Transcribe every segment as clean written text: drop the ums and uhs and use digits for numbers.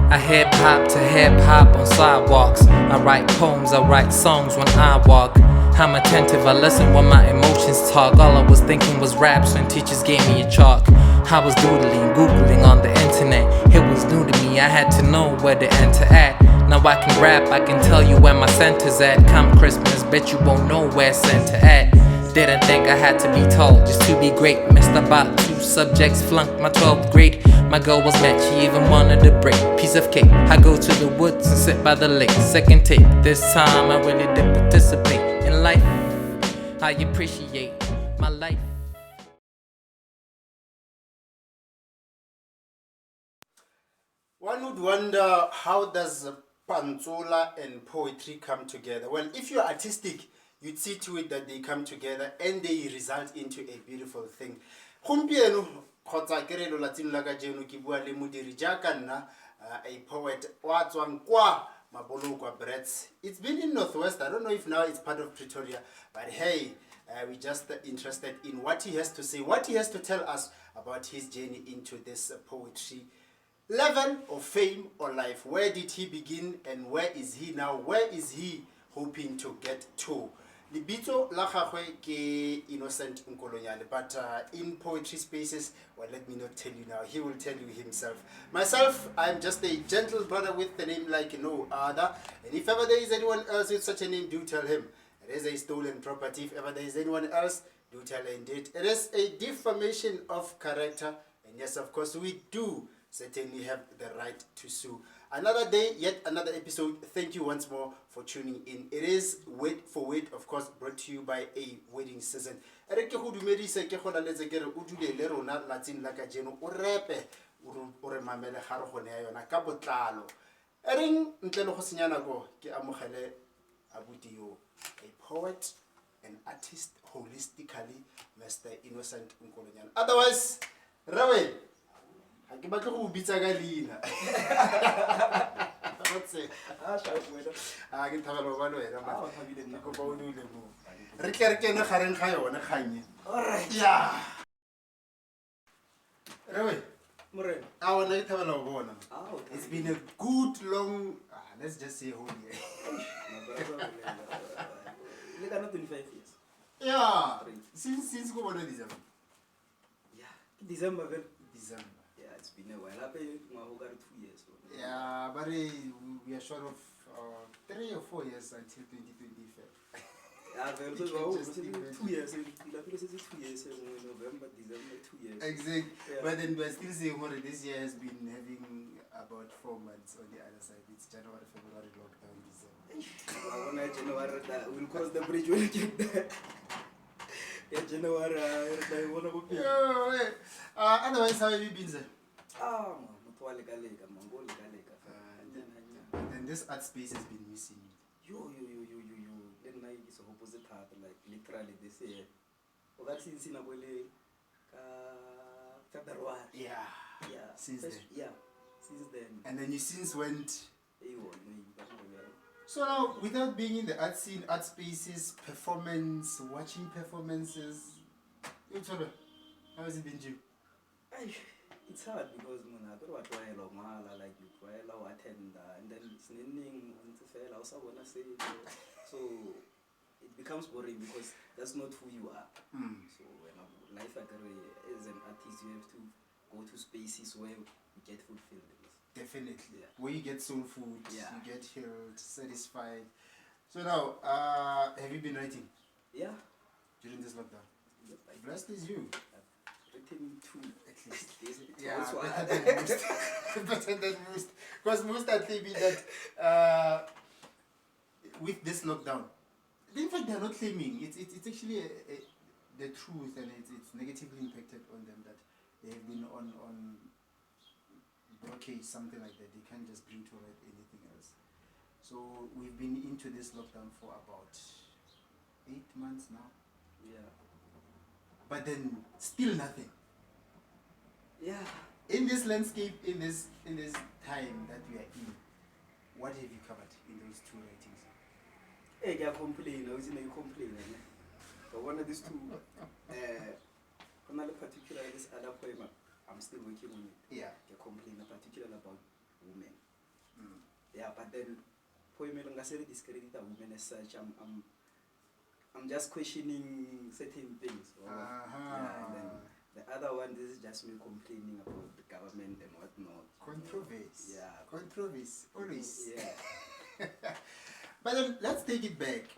I hip hop to hip hop on sidewalks. I write poems, I write songs when I walk. I'm attentive, I listen when my emotions talk. All I was thinking was raps when teachers gave me a chalk. I was doodling, googling on the internet. It was new to me, I had to know where to enter at. Now I can rap, I can tell you where my center's at. Come Christmas, bet you won't know where center at. Didn't think I had to be told just to be great. Missed about 2 subjects, flunked my 12th grade. My girl was mad, she even wanted a break. Piece of cake, I go to the woods and sit by the lake. Second take, this time I really did participate in life. I appreciate my life. One would wonder, how does Pantsula and poetry come together? Well, if you're artistic, you'd see to it that they come together and they result into a beautiful thing. Gompieno kgotsa ke re lo latsing la kajeno ke bua le modiri jaaka nna, a poet wa tswang kwa Mabolokwa Brits. It's been in Northwest. I don't know if now it's part of Pretoria, but hey, we're just interested in what he has to say, what he has to tell us about his journey into this poetry level of fame or life. Where did he begin and where is he now? Where is he hoping to get to? Libito la gagwe ke Innocent Nkolonyane, but in poetry spaces, well, let me not tell you now. He will tell you himself. Myself, I'm just a gentle brother with a name like no other. And if ever there is anyone else with such a name, do tell him. It is a stolen property. If ever there is anyone else, do tell her indeed. It is a defamation of character. And yes, of course, we do certainly have the right to sue. Another day, yet another episode. Thank you once more for tuning in. It is Word4Word, of course, brought to you by a wedding season. Ere ke go dumedisa ke go laletse ke re o dule le rona latsing la ka jeno o repe o re mamele ga re gone ya yona ka botlalo. Ereng ntle le go senya nako ke amogele abuti yo, a poet, an artist holistically, Mr. Innocent Nkolonyane. Otherwise, Rawe, I ke batle go bitsa ka leina. What's it? Ke thabela ba le wena ba. Ke go ba o dule mo. Re tle re kene gareng ga yona kganye. Alright. Yeah. Rawe, Morena. I want to thabela go bona. It's been a good long, let's just say whole year. You got 25 years. Yeah. Since go bona December. Yeah. December. December. Yeah, it's been a while. I pay my 2 years. Yeah, but we are short of 3 or 4 years until 2025. Yeah, very good. 2 years. 2 years. November, December, 2 years. Exactly. Yeah. But then we're still saying what this year has been having about 4 months on the other side. It's January, February, lockdown, December. We'll cross the bridge when we get there. Yeah, January, I want to go. Otherwise, how have you been, sir? And this art space has been missing you. Yo. Then I is opposite heart, like literally this year. Well, that's in Sinabole, February. Yeah. Since then. Yeah, since then. And then you since went. So So now, without being in the art scene, art spaces, performance, watching performances, how has it been, Jim? it's hard because I don't want to like you attend and then it's ending also wanna say so it becomes boring because that's not who you are. So when life as an artist, you have to go to spaces where you get fulfilled. Definitely. Yeah. Where you get soul food, Yeah. you get healed, satisfied. So now, have you been writing? Yeah. During this lockdown? Like Blessed is you. written two At least. Yeah, better than most. Better than most. Because most are claiming that with this lockdown, in fact, they're not claiming. It's actually the truth, and it's negatively impacted on them that they have been on blockade, something like that. They can't just bring to write anything else. So we've been into this lockdown for about 8 months now. Yeah. But then still nothing. Yeah. In this landscape, in this time that we are in, what have you covered in those 2 writings? Hey, I complain. I was in a complain. But one of these two, another particular this other poem, I'm still working on it. Yeah. I complain particularly about women. Yeah, but then poem I say discredit a woman as such. I'm just questioning certain things. Yeah, and then the other one, this is just me complaining about the government and whatnot. Controversy. Yeah. Controversy, always. Yeah. But then let's take it back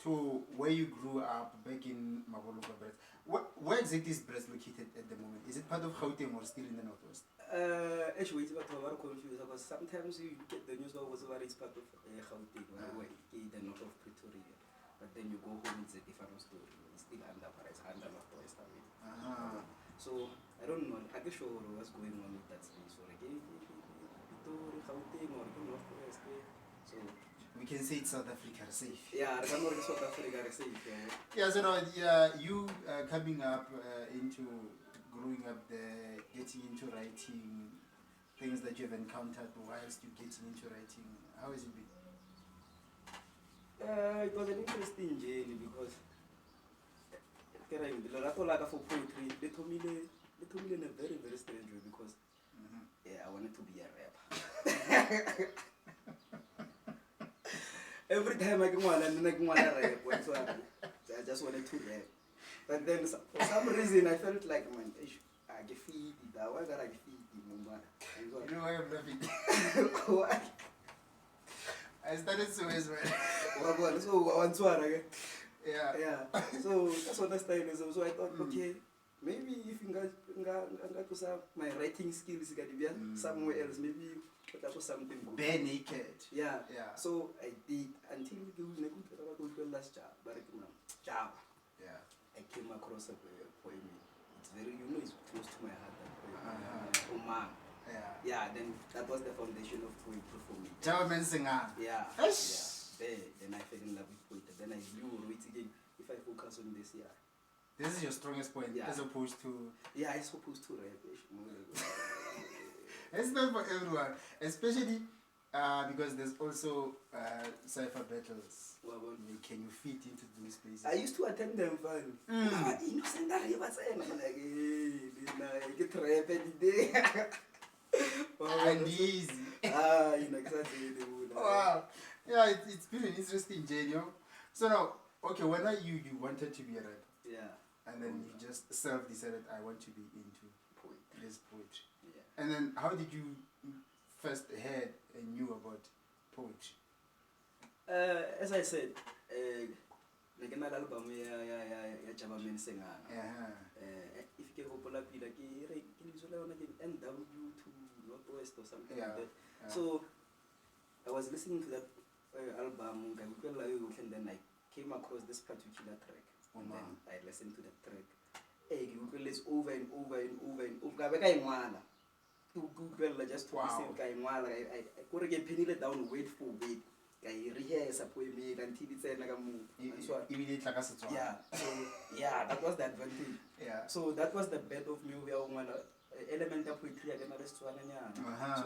to where you grew up, back in Magoloka Brest. Where exactly is Brest located at the moment? Is it part of Gauteng or still in the northwest? Actually, it's about very confused because sometimes you get the news about it's part of Gauteng, the north of Pretoria. But then you go home, it's a different story. It's still under northwest. So I don't know. I'm not sure what's going on with that space. Or again, Pretoria, Gauteng, or northwest. So We can say it's South Africa safe. yeah, I don't know South Africa safe. Yeah, so now you coming up into growing up there, getting into writing, things that you've encountered whilst you getting into writing. How has it been? It was an interesting journey because for poetry, they told me in a very, very strange way because I wanted to be a rapper. Every time I go on and I go on a rap, I just wanted to rap. But then for some reason I felt like, man, I get feed it. Why got I feed it, man? You know why I'm laughing? Why? I started so as well. So I want to again. Yeah. So that's what I started. So I thought, okay, maybe if you got my writing skills got to be somewhere else, maybe that was something good. Bare naked. Yeah. Yeah. So I did until the last job. Yeah. I came across a poem. It's very, it's close to my heart. That poem. Yeah. Then that was the foundation of poetry for me. German singer. Yeah. Then I fell in love with poetry. Then I knew it again. If I focus on this, This is your strongest point, as opposed to. Yeah, I'm supposed to rap. It's not for everyone, especially because there's also cipher battles. Can you fit into those spaces? I used to attend them, fun. Innocent, I get rap every day. And easy. Wow. Yeah, it's been an interesting journey. So now, okay, when you wanted to be a rapper? Yeah. And then you just self-decided, I want to be into this poetry. Yeah. And then how did you first heard and knew about poetry? As I said, like an album, Javaman singer. If you go like NW to Northwest or something like that. So I was listening to that album, and then I came across this particular track. And then I listened to the track. Google is over and over and over and over. Google just to listen. I could get pinned down word for word. I rehearse a poem until it's like a move. Yeah. So that was the advantage. Yeah. So that was the bed of me. Element of poetry again. So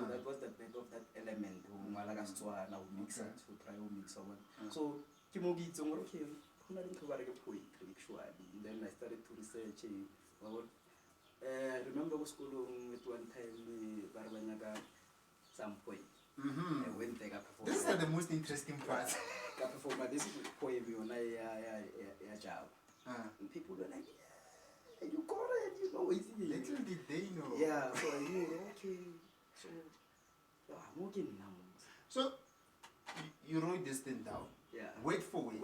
that was the bed of that element. Now mix it to try to mix someone. So Kimogi it's okay. Poetry actually. Then I started to research. I remember was school at one time some poem. I went there. This is the most interesting part. I performed this poem on a job. And people were like, yeah, you got it, you know, it's easy. Little did they know. Yeah, so I knew, okay. So, I'm working now. So, you wrote this thing down. Yeah. Wait for it.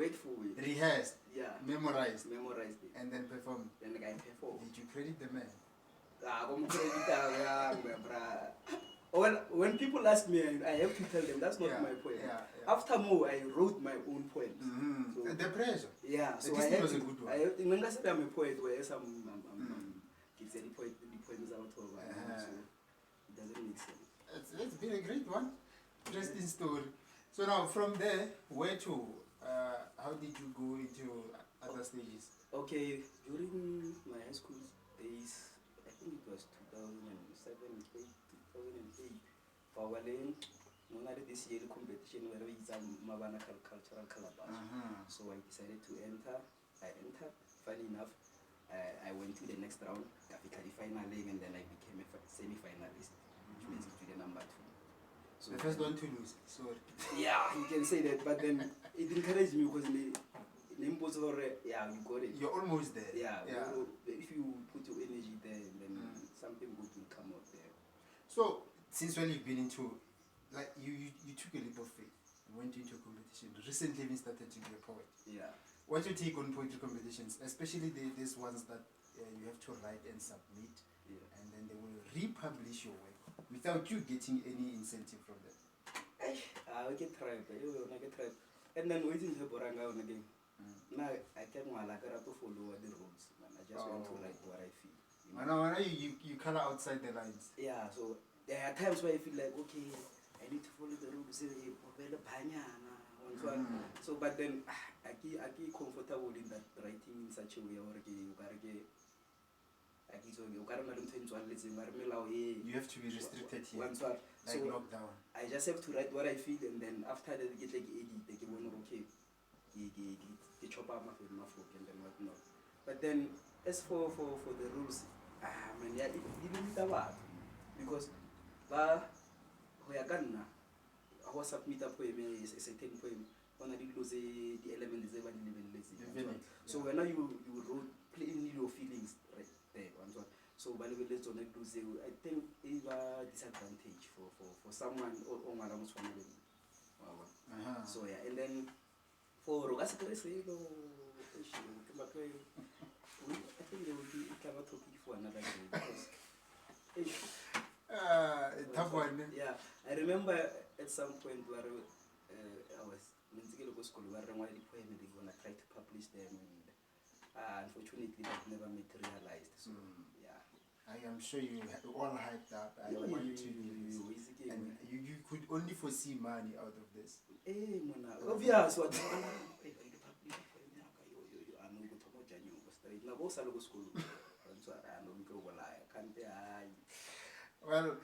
Rehearsed. Yeah. Memorized it. And then performed. Then I performed. Did you credit the man? When people ask me, I have to tell them that's not my poem. After more, I wrote my own poems. So, the pressure. Yeah, so this was a good one. I said I'm a poet where some kids say the poems out of so it doesn't make sense. It's been a great one. Interesting story. So now from there, where to? How did you go into other stages? Okay, during my high school days, I think it was 2007, 2008. For this year competition where we Mabana cultural calabash. So I decided to enter. I entered. Funny enough, I went to the next round, Capital final, and then I became a semi-finalist, which means to the number 2. So the first one to lose. Sorry. yeah, you can say that, but then it encouraged me because yeah, you got it. You're almost there. Yeah, if you put your energy there, then something good will come out there. So since when you've been into, like you took a leap of faith and went into a competition. Recently even started to be a poet. Yeah. What's your take on poetry competitions, especially these ones that you have to write and submit, and then they will republish your work without you getting any incentive from them? I get tried, I get tried. And then waiting to Boranga again. Now I can't like to follow the rules. Man. I just want to write what I feel. You color outside the lines. Yeah, so there are times where I feel like, okay, I need to follow the rules. So, but then I get comfortable in that writing in such a way where you have to be restricted here, so like lockdown. I just have to write what I feel, and then after that, get like edit, like okay, get chop up my folk and then whatnot. But then as for the rules, man, yeah, it didn't about because I was submit a poem, a certain poem. When I did lose the elements, they were so when you wrote plain your feelings right there, so by the way, let's not lose. I think it was a disadvantage for someone or so yeah, and then for I think they will be cover topic for another day because tough one. Yeah, I remember at some point where I was in school where I wanted the poem and they're gonna try to publish them, and unfortunately that never materialized. So yeah, I am sure you all hyped up. I want to and you could only foresee money out of this. Obvious what well,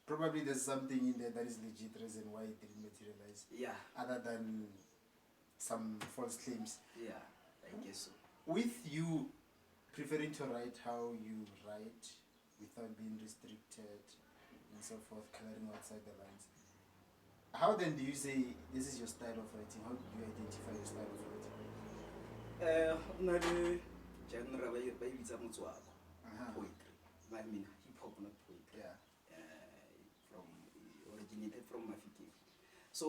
probably there's something in there that is legit reason why it didn't materialize. Yeah. Other than some false claims. Yeah, I guess so. With you preferring to write how you write without being restricted and so forth, coloring outside the lines, how then do you say this is your style of writing? How do you identify your style of writing? Another genre by poetry. I mean hip hop, not poetry. Yeah. Originated from Mafiki. So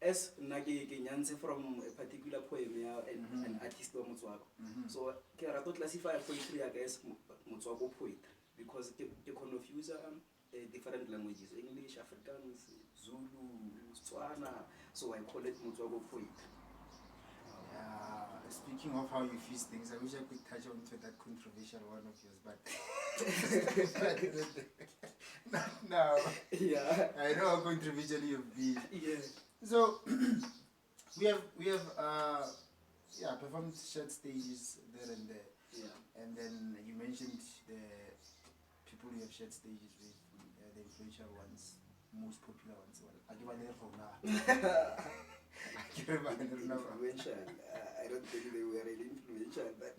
as Nage Nyanse from a particular poem an artist of Motswako. So I to classify poetry as Motswako poetry because they can use different languages, English, Afrikaans, Zulu, Tswana. So I call it Motswako poetry. Speaking of how you fuse things, I wish I could touch on to that controversial one of yours, but not now. Yeah, I know how controversial you've been. Yeah. So we have performed short stages there and there. Yeah. And then you mentioned the people you have shared stages with, the influential ones, most popular ones. Influential. I don't think they were really influential, but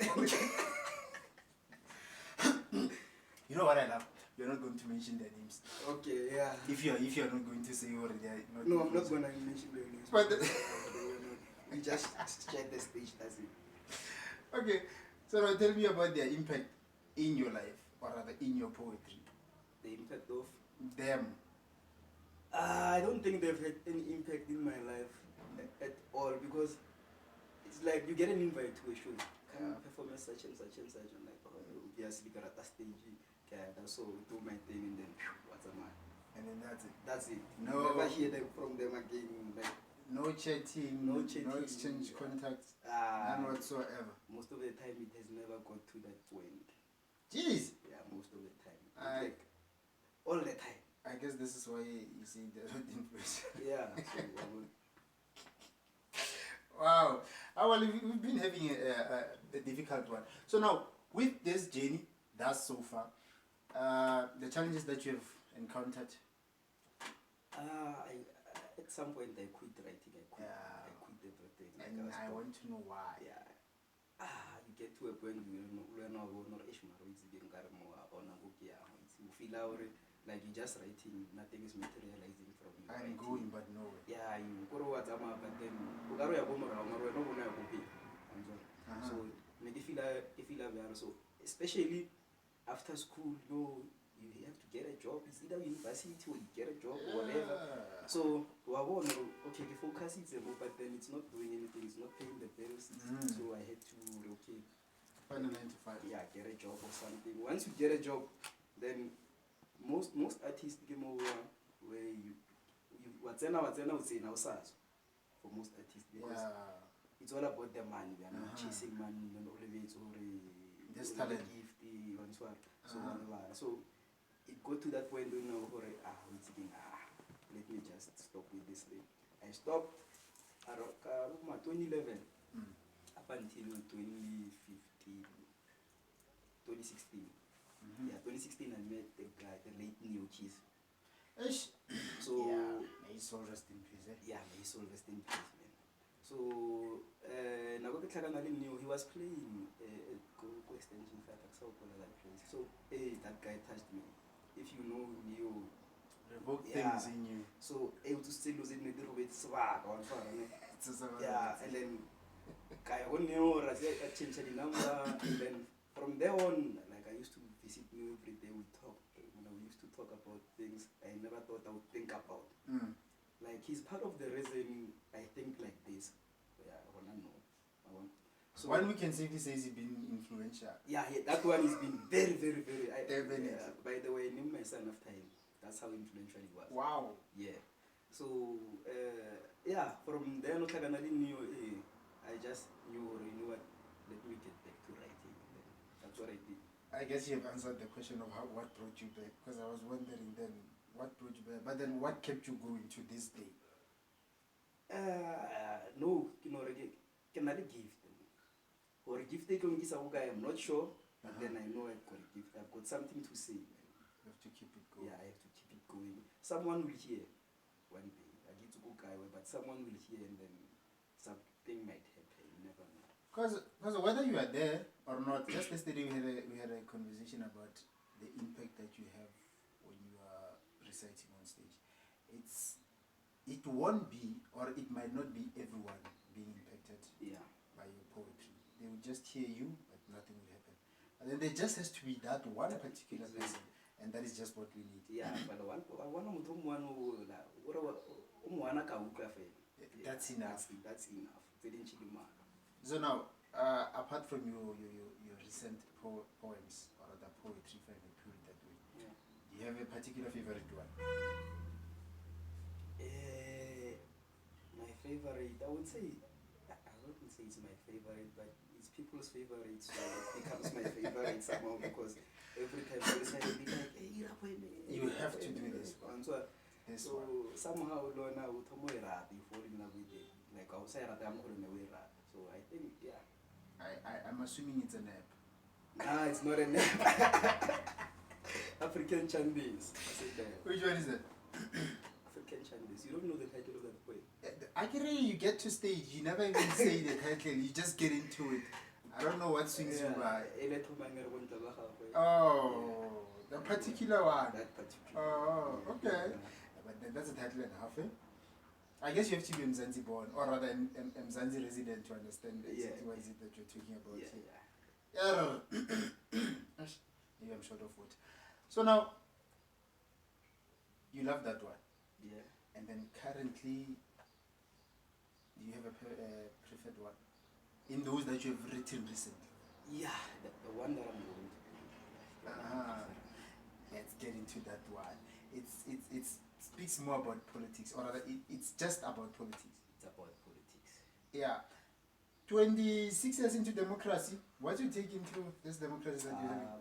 you know what I love? You're not going to mention their names. Okay, yeah. If you're not going to say what they are not. No, I'm not going to mention their names. But we just check the stage, that's it. Okay, so now tell me about their impact in your life, or rather in your poetry. The impact of them. I don't think they've had any impact in my life at all because it's like you get an invite to a show, can perform such and such and such, and like obviously got at a stage, so do my thing and then what's a man, and then that's it. That's it. No, never hear them from them again. Like no chatting, no exchange contacts, none whatsoever. Most of the time, it has never got to that point. Jeez. Yeah, most of the time. Like all the time. I guess this is why you say they're not influential. Yeah. Wow. Well, we've been having a difficult one. So now, with this journey, thus so far, the challenges that you have encountered. At some point, I quit writing. I quit everything. And I want to know why. Yeah. You get to a point where you learn how to like you just writing, nothing is materializing from you. I'm writing. going but nowhere. Yeah, you go to WhatsApp, but then you go to go. So maybe feel so especially after school, you have to get a job. It's either university or you get a job or whatever. So okay, the focus is but then it's not doing anything. It's not paying the bills. So I had to Find a 9 to 5. Yeah, get a job or something. Once you get a job, then most artists game over where you would say now for most artists because it's all about the money. We are not chasing money and all of it or this talent gift so it got to that point let me just stop with this thing. I stopped around 2011 up until 2015 2016. Yeah, 2016 I met the guy, the late Neo Cheese. So may his soul rest in peace. Yeah, may his soul rest in peace, man. So he was playing Go Extension Fat that place. So that guy touched me. If you know Neo, revoke things in you. So able to still lose it a little bit swag on yeah, and then guy on Neo I changed the number and then from there on, like I used to visit Neo every day. We used to talk about things I never thought I would think about. Like he's part of the reason I think like this. Yeah, I wanna know. So one we can safely say he's been influential. Yeah, that one has been very, very, very. Definitely. By the way, I named my son after him. That's how influential he was. Wow. Yeah. So yeah, from then I just knew what. Let me get back to writing. That's what I did. I guess you have answered the question of what brought you back, because I was wondering then what brought you back, but then what kept you going to this day? No, can I gift? Or gift I'm not sure, but then I know I've got a gift. I've got something to say. You have to keep it going. Yeah, I have to keep it going. Someone will hear one day. I get to go but someone will hear and then something might happen. You never know. Because whether you are there or not, just yesterday we had a conversation about the impact that you have when you are reciting on stage. It won't be, or it might not be everyone being impacted by your poetry. They will just hear you, but nothing will happen. And then there just has to be that one particular person, and that is just what we need. Yeah, but that's enough. That's enough. So now, apart from your recent poems or the poetry, if I may put it that way, do you have a particular favorite one? My favorite, I would say, I wouldn't say it's my favorite, but it's people's favorite, so it becomes my favorite somehow because every time I listen, I'll be like, hey, you have to do this one. So somehow, Lona, you fall in love with it. Like, I'll say, so I think, yeah. I'm assuming it's an app. Nah, it's not an app. African Chandis. Which one is that? African Chandis. You don't know the title of that poem. I can really, you get to stage, you never even say the title, you just get into it. I don't know what swings you by. Oh, the particular one. That particular. Oh, okay. But then that's a title and a half, eh? I guess you have to be Mzansi born, or rather Mzansi resident to understand exactly what is it that you're talking about. Maybe I'm short of words. So now, you love that one. Yeah. And then currently, do you have a preferred one? In those that you have written recently? Yeah, the one that I'm going to. Let's get into that one. It speaks more about politics, or rather, it's just about politics. It's about politics. Yeah. 26 years into democracy, what do you take into this democracy that you have?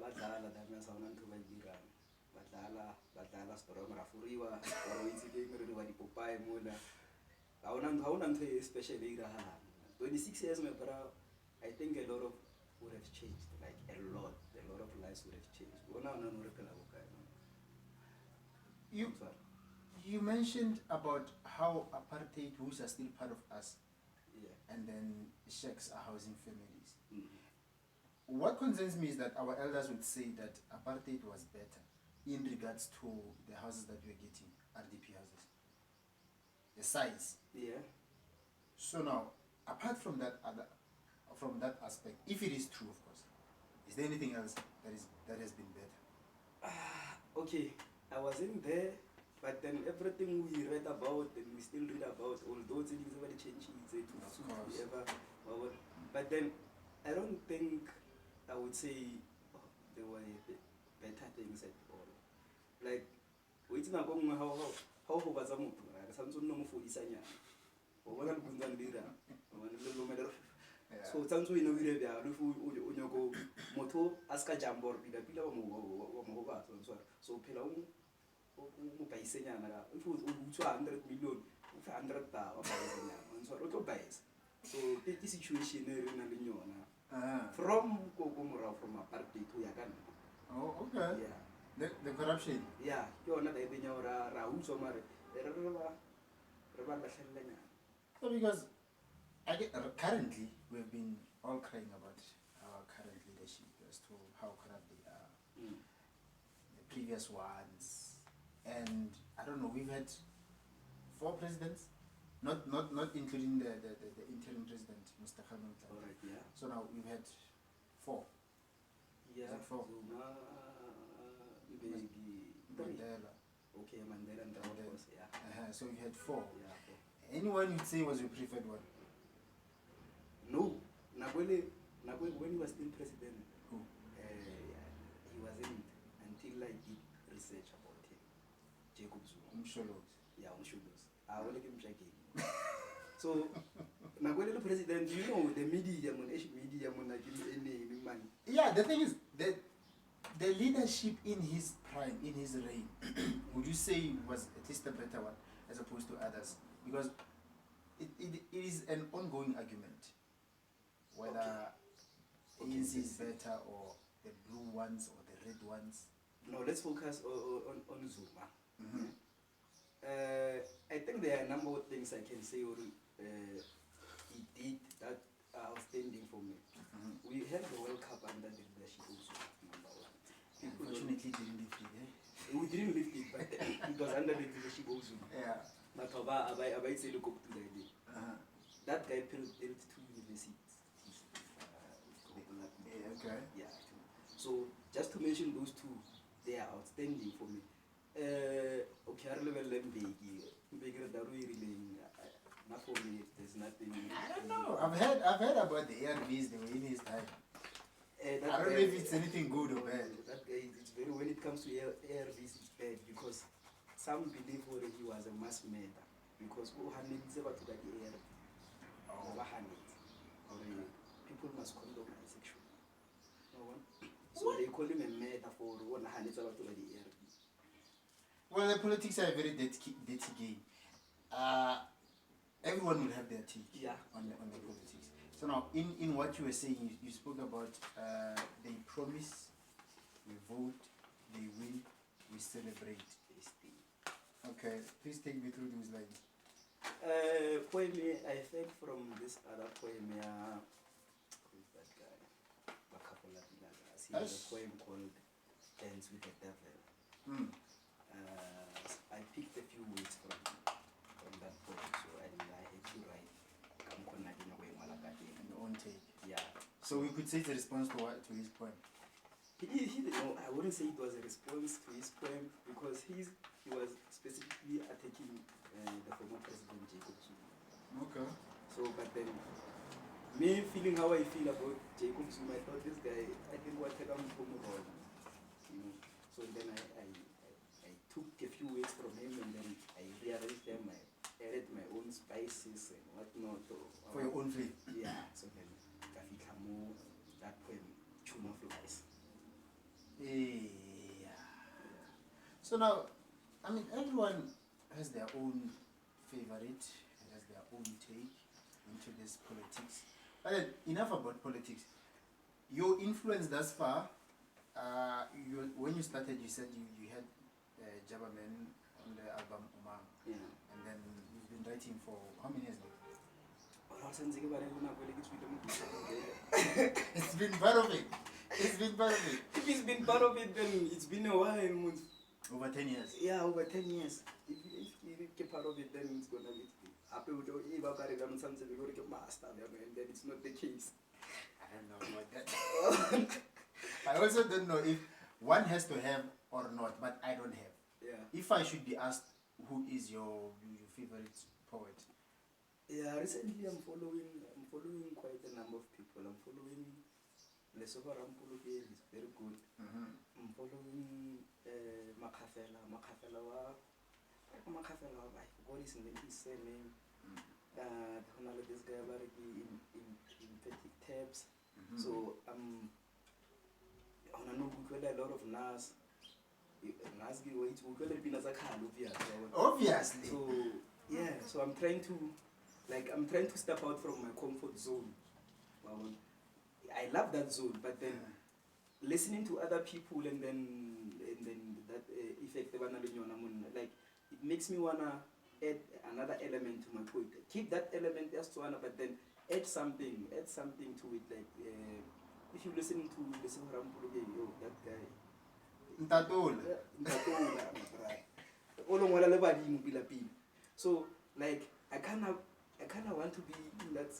Especially 26 years, my brother, I think a lot of would have changed, like a lot of lives would have changed. You mentioned about how apartheid, which are still part of us, and then sheikhs are housing families. What concerns me is that our elders would say that apartheid was better, in regards to the houses that we're getting, RDP houses, the size. Yeah. So now, apart from that aspect, if it is true, of course, is there anything else that has been better? Okay, I wasn't there, but then everything we read about and we still read about, although it's already changed, Of course. but then I don't think I would say there were better things at all. Like, waiting a gong how was a motto, Samson no for Isanya, or one of Gundan. So tanzo ino vile vya lufu unyoko moto aska jambor pila wa moba so pila paisenya na ufu utu 100 million ufu 100 ta wa paisenya so roto pais so this situation na linyona from from apartheid to yakan. Oh, okay. Yeah, The corruption. yeah, yona da ibenya ra uso mare reba la hlelenya. So because currently we've been all crying about our current leadership as to how corrupt they are, the previous ones, and I don't know. We've had 4 presidents, not including the interim president, Mr. Khamen. Alright, yeah. So now we've had 4. Yeah, Is it 4? Zuma, Mandela. Okay, Mandela and of course, yeah. So we had 4. Yeah. Anyone you'd say was your preferred one? No, Nagwele, when he was still president, Who? he wasn't until I did research about him. Jacob Zuma. Msholos. Yeah, Mshulos. I will give him checking. So, Nagwele the president, you know, the media, like any money. Yeah, the thing is that the leadership in his prime, in his reign, would you say was at least a better one as opposed to others? Because it is an ongoing argument whether ANC is better or the blue ones or the red ones. No, let's focus on Zuma. I think there are a number of things I can say he did that are outstanding for me. We had the World Cup under the leadership also, number 1. Unfortunately, didn't lift it, eh? We didn't lift it, but it was under the leadership also. Yeah. But I say look up to the idea. That guy built 2 universities. Okay. Yeah. So just to mention those 2, they are outstanding for me. Okay, I level them bigger not for me. There's nothing. I don't know. I've heard about the ARVs. They were in his time. I don't know if it's anything good or bad. That guy, it's very, when it comes to ARVs, it's bad because some believe he was a mass murderer because people must condom bisexual. No one. So they call him a murderer for one hand. It's about the ARV. Well, the politics are a very dirty game. Everyone will have their take on the politics. So now, in what you were saying, you spoke about they promise, we vote, they win, we celebrate. Okay, please take me through those lines. Poem, I think from this other poem, who's that guy? He has a poem called Dance with the Devil. I picked a few words from that poem, so I had to write Your own take. Yeah. So we could say it's a response to his poem. No, I wouldn't say it was a response to his poem because he was specifically attacking the former president Jacob Zuma. Okay. So, but then me feeling how I feel about Jacob Zuma, I thought this guy, I think what I don't know. So then I took a few words from him and then I rearranged them. I added my own spices and whatnot. For your own flavor. Yeah. So then I more that poem, Tuna Flies. Yeah. So now, I mean, everyone has their own favorite, has their own take into this politics. But then, enough about politics. Your influence thus far, when you started, you said you had Jabaman on the album Umam. Yeah. And then you've been writing for how many years now? It's been part of it. It's been part of it. If it's been part of it, then it's been a while. Over 10 years. Yeah, over 10 years. If you get part of it, then it's gonna be master, and then it's not the case. I don't know about that. I also don't know if one has to have or not, but I don't have. Yeah. If I should be asked, who is your favorite poet? Yeah, recently I'm following quite a number of people. I'm following Lesova Rampuluke, he's very good. I'm following Makafela. I forgot his name, his surname. This guy in Poetic tabs. So I know a lot of Nas. Obviously. So yeah, so I'm trying to step out from my comfort zone. I love that zone, but then listening to other people and then that effect, like it makes me wanna add another element to my poetry. Keep that element just one, but then add something to it. Like if you listen to Rampuluke, that guy. So like I kinda want to be in that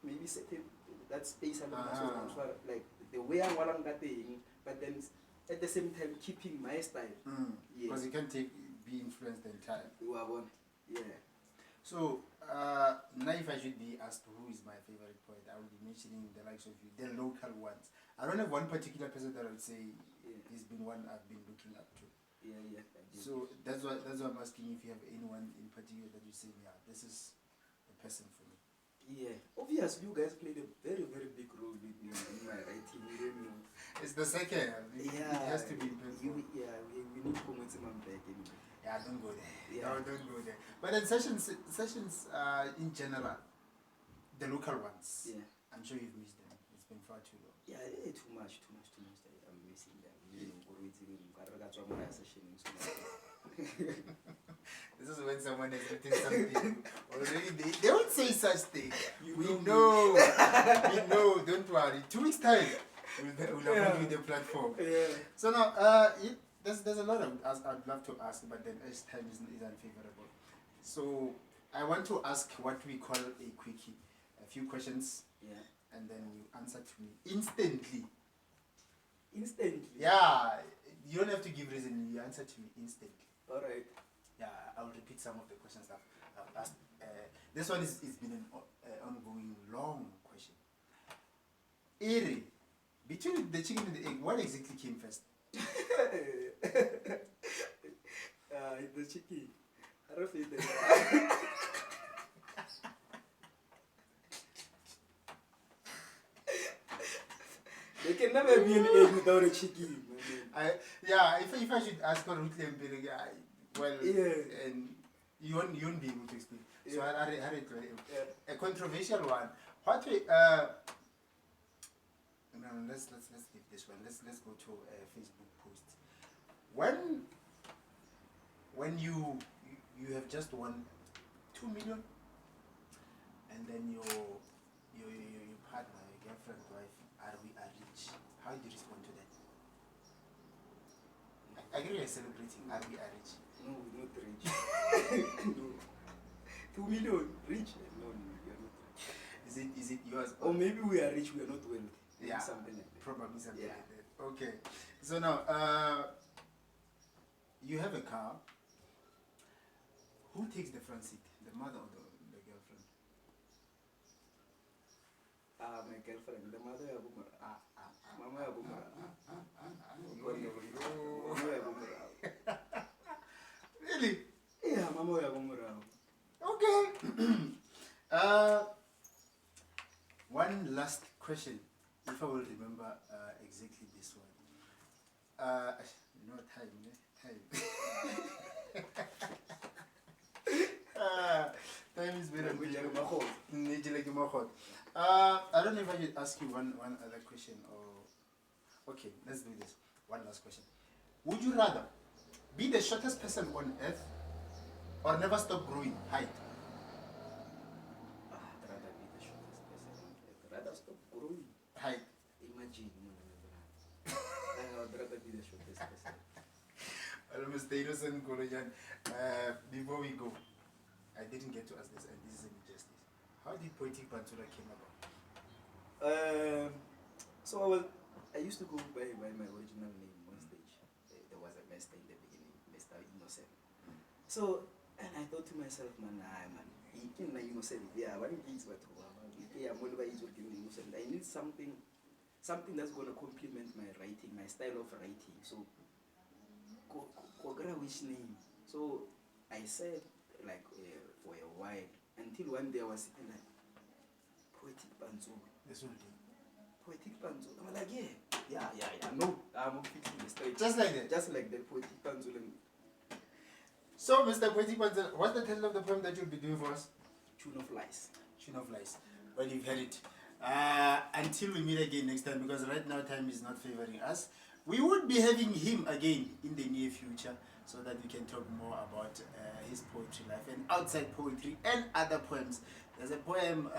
maybe certain that space and like the way I'm thing, but then at the same time keeping my style. Because you can be influenced entirely. Yeah. So now if I should be asked who is my favorite poet, I will be mentioning the likes of you, the local ones. I don't have one particular person that I would say he's been one I've been looking up to. Yeah. So that's why I'm asking if you have anyone in particular that you say, yeah, this is the person for me. Yeah, obviously you guys played a very, very big role with me in my writing. You don't know. It's the second. It has to be. We need to come back anyway. Yeah, don't go there. Yeah. No, don't go there. But then sessions in general, the local ones. Yeah. I'm sure you've missed them. It's been far too long. Yeah, too much. I'm missing them. This is when someone has written something already. They won't say such thing. We know. Don't worry. 2 weeks time, we'll have you the platform. Yeah. So now, there's a lot I'd love to ask, but then as time is unfavorable. So I want to ask what we call a quickie. A few questions. Yeah. And then you answer to me instantly. Instantly? Yeah. You don't have to give reason. You answer to me instantly. All right. Yeah, I'll repeat some of the questions I've asked. This one is been an ongoing long question. Eri, between the chicken and the egg, what exactly came first? The chicken. I don't feel that. There can never be an egg without a chicken. If I should ask for and you won't be able to explain. Yeah. So I read a controversial one. What we no, let's leave this one. Let's go to a Facebook post. When you have just won 2 million, and then your partner, your girlfriend, wife are rich. How do you respond to that? I agree you're celebrating. Are we rich? No, we're not rich. No. 2 million rich? No, we are not rich. Is it yours? Or maybe we are rich, we are not wealthy. Yeah, something like that. probably something Yeah. like that. Okay. So now, you have a car. Who takes the front seat? The mother or the girlfriend? My girlfriend, the mother of Mama of Really? Yeah, Mama of Okay. One last question, if I will remember exactly this one. Time. Time is better. I don't know if I should ask you one other question or... Okay, let's do this. One last question. Would you rather be the shortest person on earth or never stop growing height? I'd rather be the shortest person on earth. I'd rather stop growing. Height. Imagine. I'd rather be the shortest person. Mr. Innocent Koloyan, before we go, I didn't get to ask this, and this is an injustice. How did Poetic Pantsula came about? So I used to go by my original name on stage. There was a master in the beginning, Mr. Innocent. So, and I thought to myself, man, he came like Innocent. Yeah, what is what? Yeah, I'm Innocent. I need something that's gonna complement my writing, my style of writing. So, which name? So I said like for a while until one day I was sitting like Poetic Pantsula. This will do. Poetic Pantsula. I'm like, yeah. No, I'm fixing the story. Just like that? Just like the Poetic Pantsula. So, Mr. Poetic Pantsula, what's the title of the poem that you'll be doing for us? Tune of Lies. Tune of Lies. Well, you've heard it. Until we meet again next time, because right now time is not favoring us. We would be having him again in the near future so that we can talk more about his poetry life and outside poetry and other poems. There's a poem,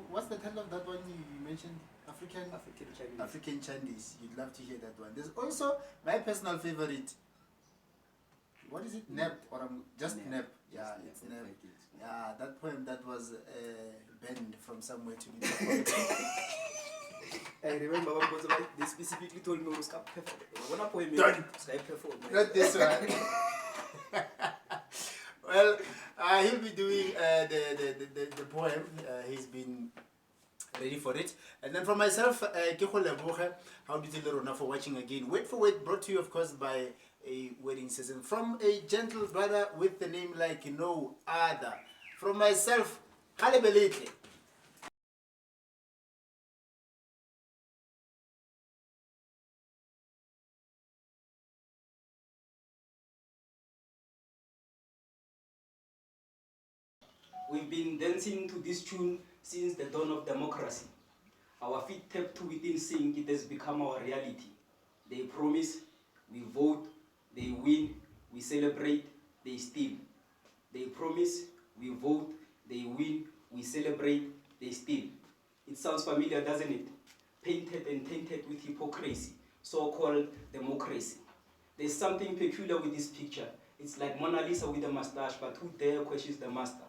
what's the title of that one you mentioned? African Chinese. You'd love to hear that one. There's also my personal favorite. What is it? Nep, or just Nep. Yeah, it's Nep. Yeah, that poem that was banned from somewhere to be performed. I remember one person they specifically told me was perform. Not this one. Well, he'll be doing the poem. He's been ready for it. And then for myself, how did you learn for watching again? Word for Word, brought to you, of course, by a wedding season from a gentle brother with the name like no other. From myself, Halebelete. We've been dancing to this tune since the dawn of democracy. Our feet tapped within sync, it has become our reality. They promise, we vote, they win, we celebrate, they steal. They promise, we vote, they win, we celebrate, they steal. It sounds familiar, doesn't it? Painted and tainted with hypocrisy, so-called democracy. There's something peculiar with this picture. It's like Mona Lisa with a mustache, but who dare questions the master?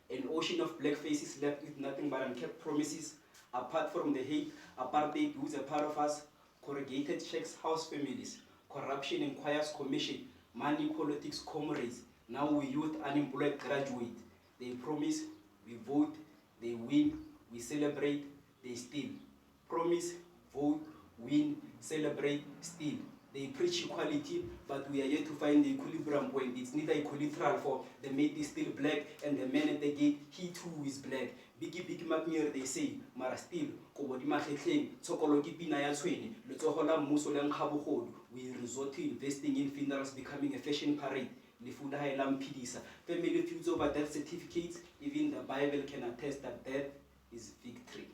An ocean of black faces left with nothing but unkept promises. Apart from the hate, apartheid, who's a part of us, corrugated checks, house families, corruption inquires commission, money politics comrades. Now we youth unemployed graduate. They promise, we vote, they win, we celebrate, they steal. Promise, vote, win, celebrate, steal. They preach equality, but we are yet to find the equilibrium point. It's neither equilibrium, for the mate is still black and the man at the gate, he too is black. Biggie McNear, they say, Mara still, Kobodima Hetleng, Sokologi Pina Yatsweni, Lutohola Musolan Kabuhod. We resort to investing in funerals becoming a fashion parade. Lifunda Hailam Pidisa. Family feuds over death certificates, even the Bible can attest that death is victory.